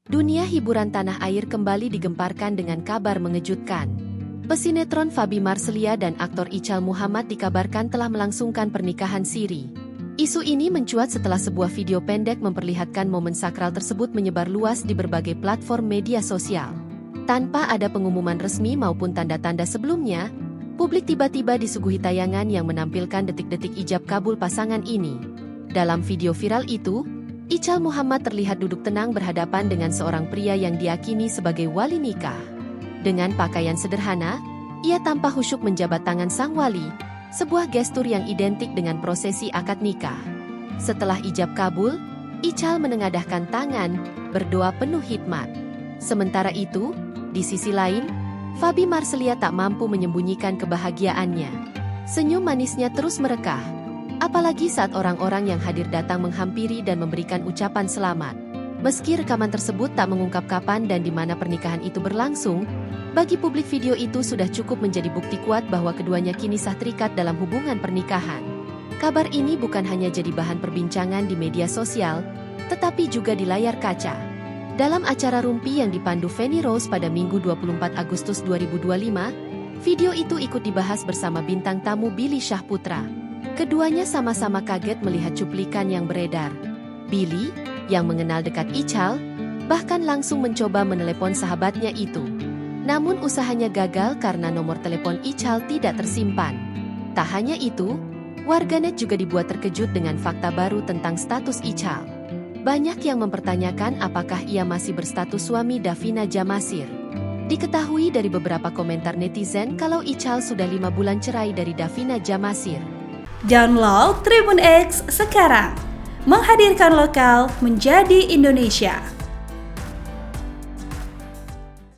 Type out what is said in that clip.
Dunia hiburan tanah air kembali digemparkan dengan kabar mengejutkan. Pesinetron Faby Marselia dan aktor Ichal Muhammad dikabarkan telah melangsungkan pernikahan siri. Isu ini mencuat setelah sebuah video pendek memperlihatkan momen sakral tersebut menyebar luas di berbagai platform media sosial. Tanpa ada pengumuman resmi maupun tanda-tanda sebelumnya, publik tiba-tiba disuguhi tayangan yang menampilkan detik-detik ijab kabul pasangan ini. Dalam video viral itu, Ichal Muhammad terlihat duduk tenang berhadapan dengan seorang pria yang diyakini sebagai wali nikah. Dengan pakaian sederhana, ia tampak khusyuk menjabat tangan sang wali, sebuah gestur yang identik dengan prosesi akad nikah. Setelah ijab kabul, Ichal menengadahkan tangan, berdoa penuh hikmat. Sementara itu, di sisi lain, Faby Marselia tak mampu menyembunyikan kebahagiaannya. Senyum manisnya terus merekah, apalagi saat orang-orang yang hadir datang menghampiri dan memberikan ucapan selamat. Meski rekaman tersebut tak mengungkap kapan dan di mana pernikahan itu berlangsung, bagi publik video itu sudah cukup menjadi bukti kuat bahwa keduanya kini sah terikat dalam hubungan pernikahan. Kabar ini bukan hanya jadi bahan perbincangan di media sosial, tetapi juga di layar kaca. Dalam acara Rumpi yang dipandu Feni Rose pada Minggu 24 Agustus 2025, video itu ikut dibahas bersama bintang tamu Billy Syahputra. Keduanya sama-sama kaget melihat cuplikan yang beredar. Billy, yang mengenal dekat Ichal, bahkan langsung mencoba menelepon sahabatnya itu. Namun usahanya gagal karena nomor telepon Ichal tidak tersimpan. Tak hanya itu, warganet juga dibuat terkejut dengan fakta baru tentang status Ichal. Banyak yang mempertanyakan apakah ia masih berstatus suami Davina Jamasir. Diketahui dari beberapa komentar netizen kalau Ichal sudah 5 bulan cerai dari Davina Jamasir. Download Tribun X sekarang, menghadirkan lokal menjadi Indonesia.